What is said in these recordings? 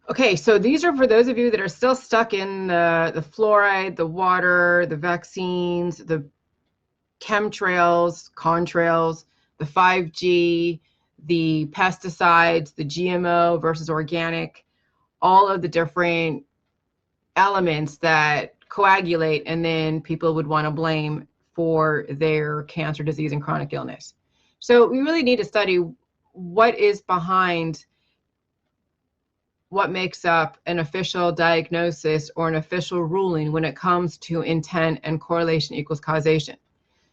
Okay, so these are for those of you that are still stuck in the fluoride, the water, the vaccines, the chemtrails, contrails, the 5G, the pesticides, the GMO versus organic, all of the different elements that coagulate and then people would want to blame for their cancer, disease, and chronic illness. So we really need to study what is behind what makes up an official diagnosis or an official ruling when it comes to intent and correlation equals causation.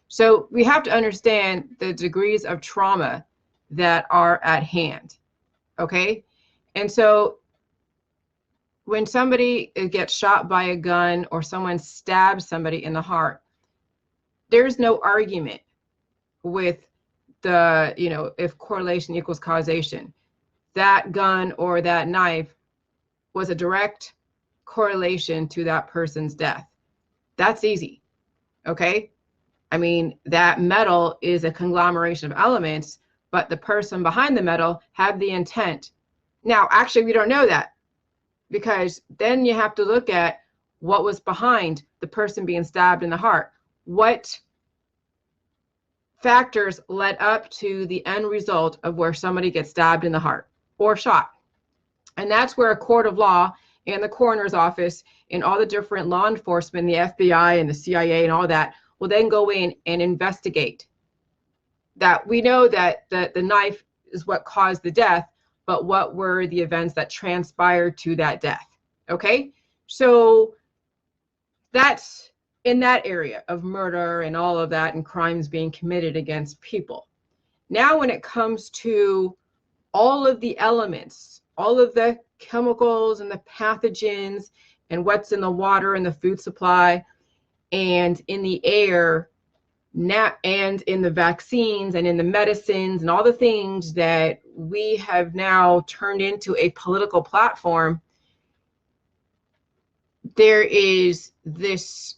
So we have to understand the degrees of trauma that are at hand, okay? And so when somebody gets shot by a gun or someone stabs somebody in the heart, there's no argument with the, if correlation equals causation. That gun or that knife was a direct correlation to that person's death. That's easy, okay? I mean, that metal is a conglomeration of elements, but the person behind the metal had the intent. Now, actually, we don't know that, because then you have to look at what was behind the person being stabbed in the heart. What factors led up to the end result of where somebody gets stabbed in the heart or shot? And that's where a court of law and the coroner's office and all the different law enforcement, the FBI and the CIA and all that, will then go in and investigate. That we know that the knife is what caused the death, but what were the events that transpired to that death? Okay, so that's in that area of murder and all of that and crimes being committed against people. Now, when it comes to all of the elements, all of the chemicals and the pathogens and what's in the water and the food supply and in the air and in the vaccines and in the medicines and all the things that we have now turned into a political platform, there is this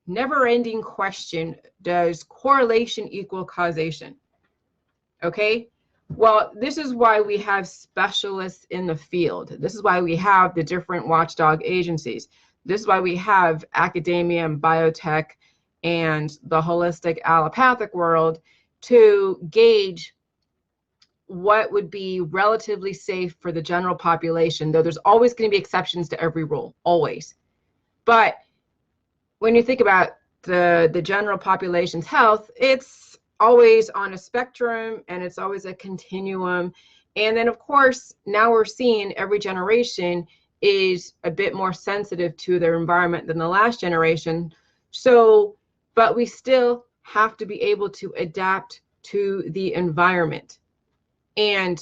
never-ending question: does correlation equal causation? Okay, well, this is why we have specialists in the field. This is why we have the different watchdog agencies. This is why we have academia and biotech and the holistic allopathic world to gauge what would be relatively safe for the general population, though there's always going to be exceptions to every rule, always. But when you think about the general population's health, it's always on a spectrum and it's always a continuum. And then, of course, now we're seeing every generation is a bit more sensitive to their environment than the last generation. So, but we still have to be able to adapt to the environment. And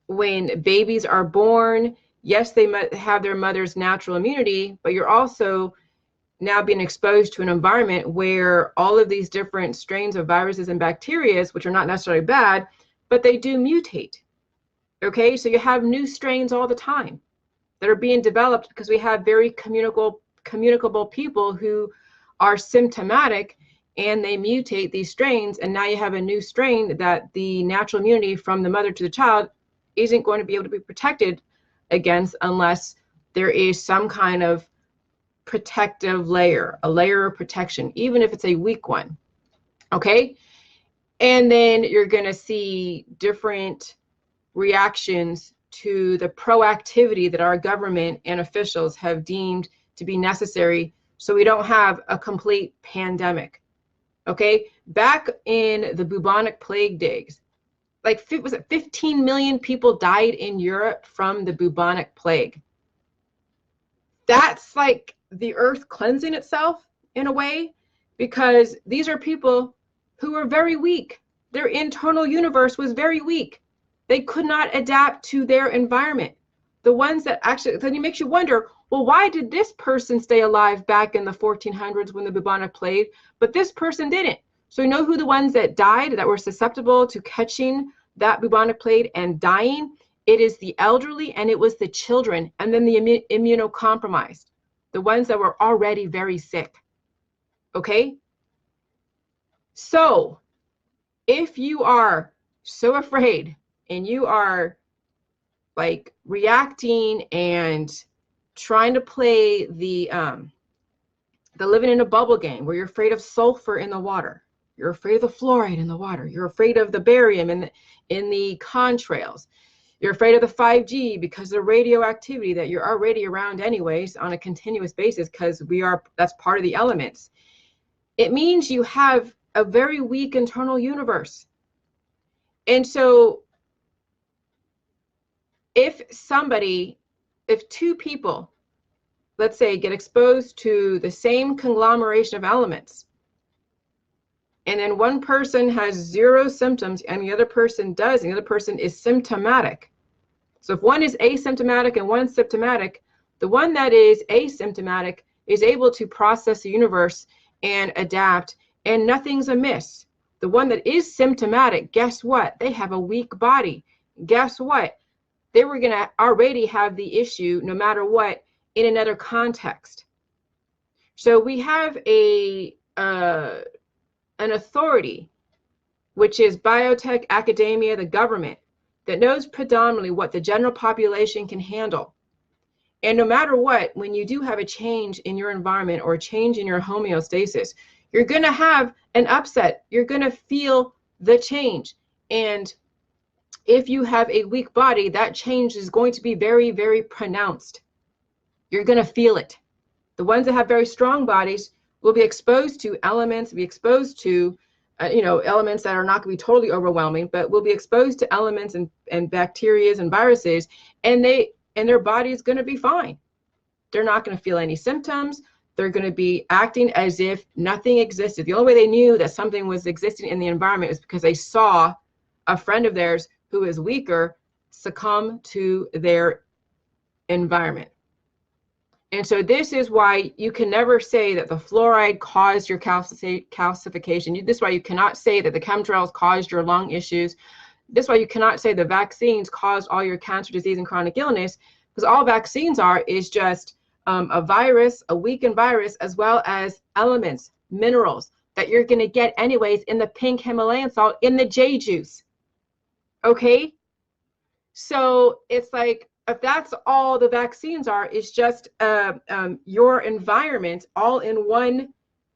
when babies are born, yes, they might have their mother's natural immunity, but you're also now being exposed to an environment where all of these different strains of viruses and bacteria, which are not necessarily bad, but they do mutate. Okay, so you have new strains all the time that are being developed because we have very communicable people who are symptomatic, and they mutate these strains, and now you have a new strain that the natural immunity from the mother to the child isn't going to be able to be protected against unless there is some kind of protective layer, a layer of protection, even if it's a weak one. Okay, and then you're going to see different reactions to the proactivity that our government and officials have deemed to be necessary so we don't have a complete pandemic. Okay, back in the bubonic plague days, like, was it 15 million people died in Europe from the bubonic plague? That's like the earth cleansing itself in a way, because these are people who were very weak. Their internal universe was very weak. They could not adapt to their environment. The ones that actually, then it makes you wonder, well, why did this person stay alive back in the 1400s when the bubonic plague, but this person didn't? So you know who the ones that died, that were susceptible to catching that bubonic plague and dying? It is the elderly, and it was the children, and then the immunocompromised, the ones that were already very sick. Okay? So if you are so afraid and you are like reacting and trying to play the living in a bubble game where you're afraid of sulfur in the water. You're afraid of the fluoride in the water. You're afraid of the barium in the contrails. You're afraid of the 5G because of the radioactivity that you're already around anyways on a continuous basis, because that's part of the elements. It means you have a very weak internal universe. And so if two people, let's say, get exposed to the same conglomeration of elements, and then one person has 0 symptoms and the other person does, and the other person is symptomatic. So if one is asymptomatic and one's symptomatic, the one that is asymptomatic is able to process the universe and adapt, and nothing's amiss. The one that is symptomatic, guess what? They have a weak body. Guess what? They were going to already have the issue no matter what in another context. So we have an authority, which is biotech, academia, the government, that knows predominantly what the general population can handle. And no matter what, when you do have a change in your environment or a change in your homeostasis, you're going to have an upset. You're going to feel the change. And if you have a weak body, that change is going to be very, very pronounced. You're going to feel it. The ones that have very strong bodies will be exposed to elements, be exposed to elements that are not going to be totally overwhelming, but will be exposed to elements and bacteria and viruses, and their body is going to be fine. They're not going to feel any symptoms. They're going to be acting as if nothing existed. The only way they knew that something was existing in the environment is because they saw a friend of theirs who is weaker succumb to their environment. And so this is why you can never say that the fluoride caused your calcification. This is why you cannot say that the chemtrails caused your lung issues. This is why you cannot say the vaccines caused all your cancer, disease, and chronic illness, because all vaccines is just a virus, a weakened virus, as well as elements, minerals that you're going to get anyways in the pink Himalayan salt, in the J juice. Okay? So it's like, if that's all the vaccines it's just your environment all in one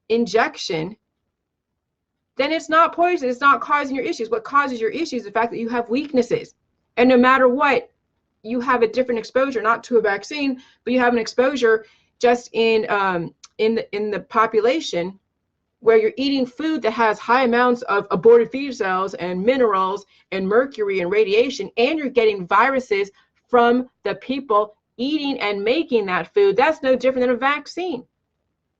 injection, then it's not poison. It's not causing your issues. What causes your issues is the fact that you have weaknesses. And no matter what, you have a different exposure, not to a vaccine, but you have an exposure just in the population where you're eating food that has high amounts of aborted fetus cells and minerals and mercury and radiation, and you're getting viruses from the people eating and making that food. That's no different than a vaccine.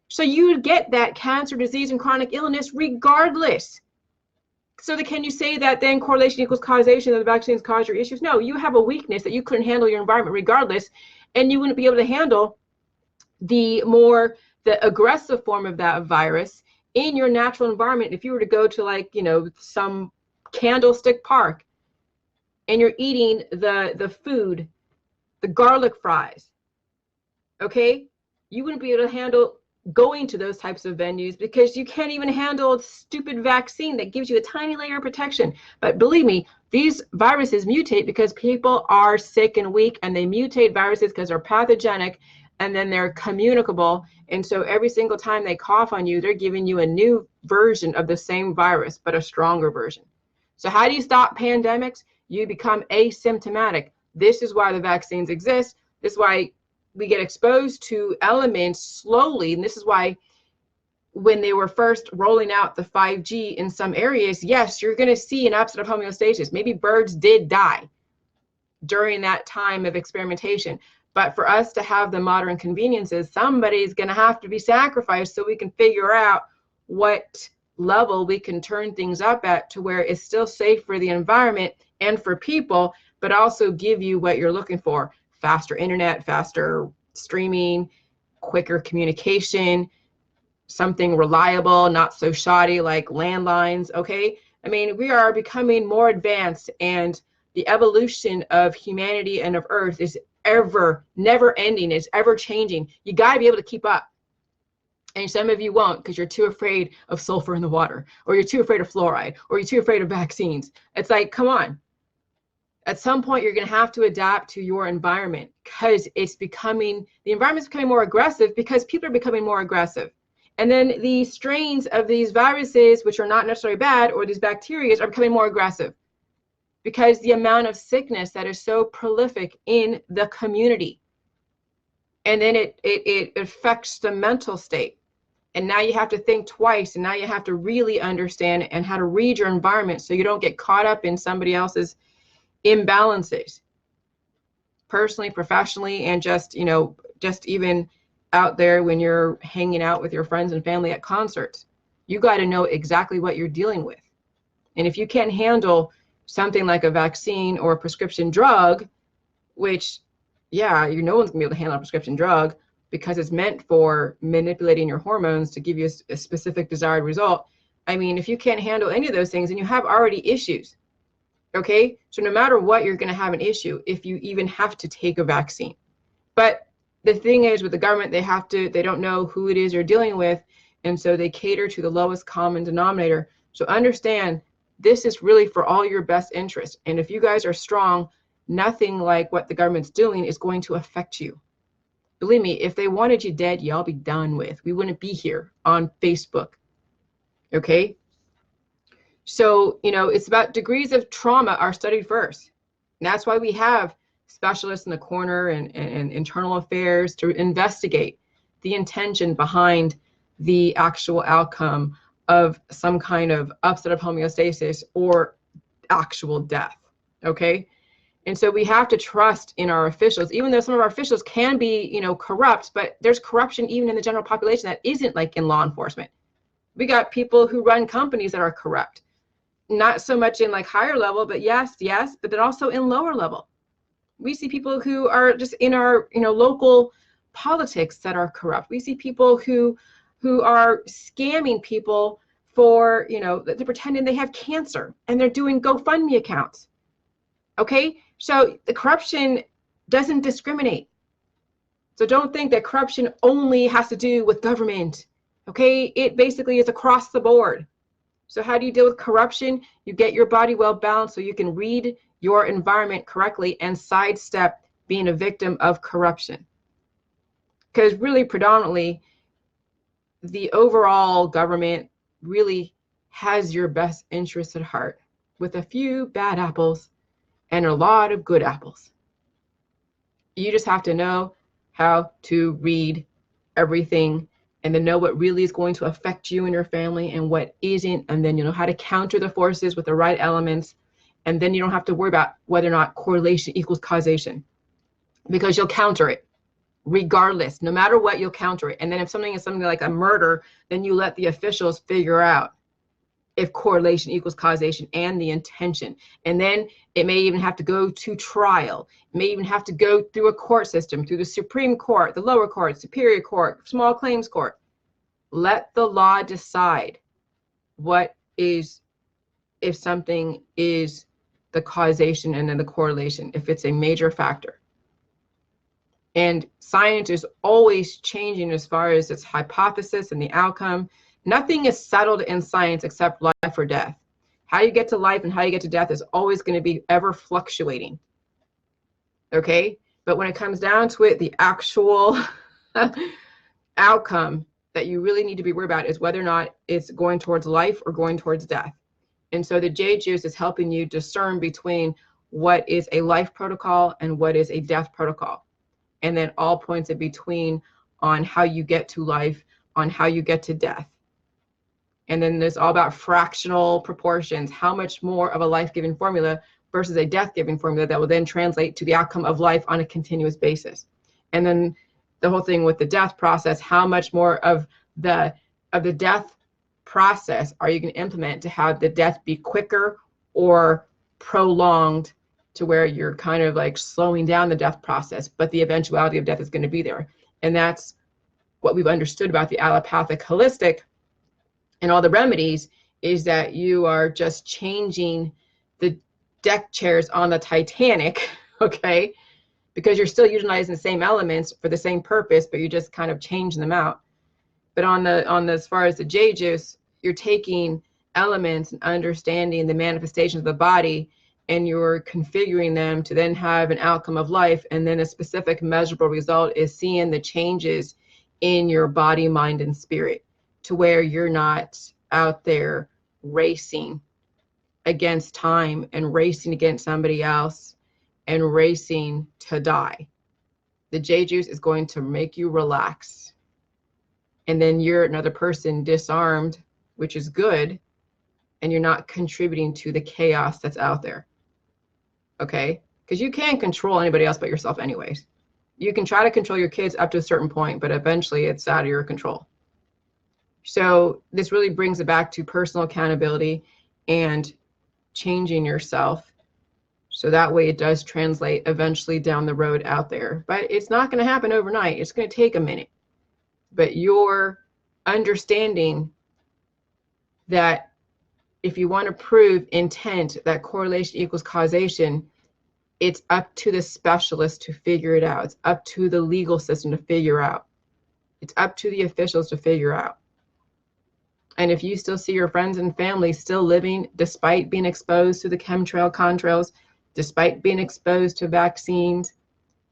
So you would get that cancer, disease, and chronic illness regardless. So can you say that then correlation equals causation, that the vaccines cause your issues? No, you have a weakness that you couldn't handle your environment regardless, and you wouldn't be able to handle the aggressive form of that virus in your natural environment. If you were to go to some Candlestick Park and you're eating the food, the garlic fries, okay? You wouldn't be able to handle going to those types of venues because you can't even handle a stupid vaccine that gives you a tiny layer of protection. But believe me, these viruses mutate because people are sick and weak, and they mutate viruses because they're pathogenic, and then they're communicable. And so every single time they cough on you, they're giving you a new version of the same virus, but a stronger version. So how do you stop pandemics? You become asymptomatic. This is why the vaccines exist. This is why we get exposed to elements slowly. And this is why when they were first rolling out the 5G in some areas, yes, you're going to see an upset of homeostasis. Maybe birds did die during that time of experimentation. But for us to have the modern conveniences, somebody's going to have to be sacrificed so we can figure out what level we can turn things up at to where it's still safe for the environment and for people, but also give you what you're looking for: faster internet, faster streaming, quicker communication, something reliable, not so shoddy like landlines. Okay, I mean, we are becoming more advanced, and the evolution of humanity and of Earth is never ending. It's ever changing. You got to be able to keep up. And some of you won't because you're too afraid of sulfur in the water, or you're too afraid of fluoride, or you're too afraid of vaccines. It's like, come on. At some point, you're going to have to adapt to your environment because the environment's becoming more aggressive because people are becoming more aggressive. And then the strains of these viruses, which are not necessarily bad, or these bacteria, are becoming more aggressive because the amount of sickness that is so prolific in the community. And then it affects the mental state. And now you have to think twice, and now you have to really understand and how to read your environment so you don't get caught up in somebody else's imbalances, personally, professionally, and just even out there when you're hanging out with your friends and family at concerts. You got to know exactly what you're dealing with. And if you can't handle something like a vaccine or a prescription drug, which, yeah, no one's gonna be able to handle a prescription drug because it's meant for manipulating your hormones to give you a specific desired result. I mean, if you can't handle any of those things, then you have already issues. Okay, so no matter what, you're going to have an issue if you even have to take a vaccine. But the thing is, with the government, they don't know who it is you're dealing with, and so they cater to the lowest common denominator. So understand, this is really for all your best interest. And if you guys are strong, nothing like what the government's doing is going to affect you. Believe me, if they wanted you dead, y'all be done with. We wouldn't be here on Facebook. Okay? So, it's about degrees of trauma are studied first. And that's why we have specialists in the corner and internal affairs to investigate the intention behind the actual outcome of some kind of upset of homeostasis or actual death. Okay? And so we have to trust in our officials, even though some of our officials can be, corrupt, but there's corruption even in the general population that isn't like in law enforcement. We got people who run companies that are corrupt. Not so much in like higher level, but yes, but then also in lower level. We see people who are just in our, local politics that are corrupt. We see people who are scamming people for, they're pretending they have cancer and they're doing GoFundMe accounts. Okay, so the corruption doesn't discriminate. So don't think that corruption only has to do with government. Okay, it basically is across the board. So how do you deal with corruption? You get your body well balanced so you can read your environment correctly and sidestep being a victim of corruption. Because really, predominantly, the overall government really has your best interests at heart, with a few bad apples and a lot of good apples. You just have to know how to read everything and then know what really is going to affect you and your family and what isn't. And then you know how to counter the forces with the right elements. And then you don't have to worry about whether or not correlation equals causation, because you'll counter it regardless. No matter what, you'll counter it. And then if something is something like a murder, then you let the officials figure out if correlation equals causation and the intention. And then it may even have to go to trial. It may even have to go through a court system, through the Supreme Court, the lower court, Superior Court, small claims court. Let the law decide what is, if something is the causation and then the correlation, if it's a major factor. And science is always changing as far as its hypothesis and the outcome. Nothing is settled in science except life or death. How you get to life and how you get to death is always going to be ever fluctuating. Okay? But when it comes down to it, the actual outcome that you really need to be worried about is whether or not it's going towards life or going towards death. And so the Jade Juice is helping you discern between what is a life protocol and what is a death protocol. And then all points in between on how you get to life, on how you get to death. And then there's all about fractional proportions, how much more of a life-giving formula versus a death-giving formula that will then translate to the outcome of life on a continuous basis. And then the whole thing with the death process, how much more of the death process are you going to implement to have the death be quicker or prolonged to where you're kind of like slowing down the death process, but the eventuality of death is going to be there. And that's what we've understood about the allopathic holistic and all the remedies, is that you are just changing the deck chairs on the Titanic, okay? Because you're still utilizing the same elements for the same purpose, but you're just kind of changing them out. But on the as far as the Jade Juice, you're taking elements and understanding the manifestations of the body and you're configuring them to then have an outcome of life, and then a specific measurable result is seeing the changes in your body, mind, and spirit, to where you're not out there racing against time and racing against somebody else and racing to die. The J juice is going to make you relax. And then you're another person disarmed, which is good, and you're not contributing to the chaos that's out there. Okay? Because you can't control anybody else but yourself anyways. You can try to control your kids up to a certain point, but eventually it's out of your control. So this really brings it back to personal accountability and changing yourself, so that way it does translate eventually down the road out there. But it's not going to happen overnight. It's going to take a minute. But you're understanding that if you want to prove intent, that correlation equals causation, it's up to the specialist to figure it out. It's up to the legal system to figure out. It's up to the officials to figure out. And if you still see your friends and family still living despite being exposed to the chemtrail, contrails, despite being exposed to vaccines,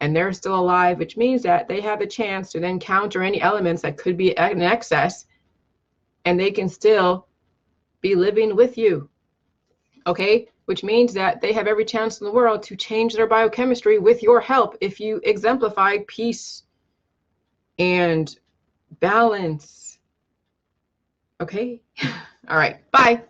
and they're still alive, which means that they have a chance to then counter any elements that could be in excess, and they can still be living with you. Okay? Which means that they have every chance in the world to change their biochemistry with your help if you exemplify peace and balance. Okay? All right. Bye.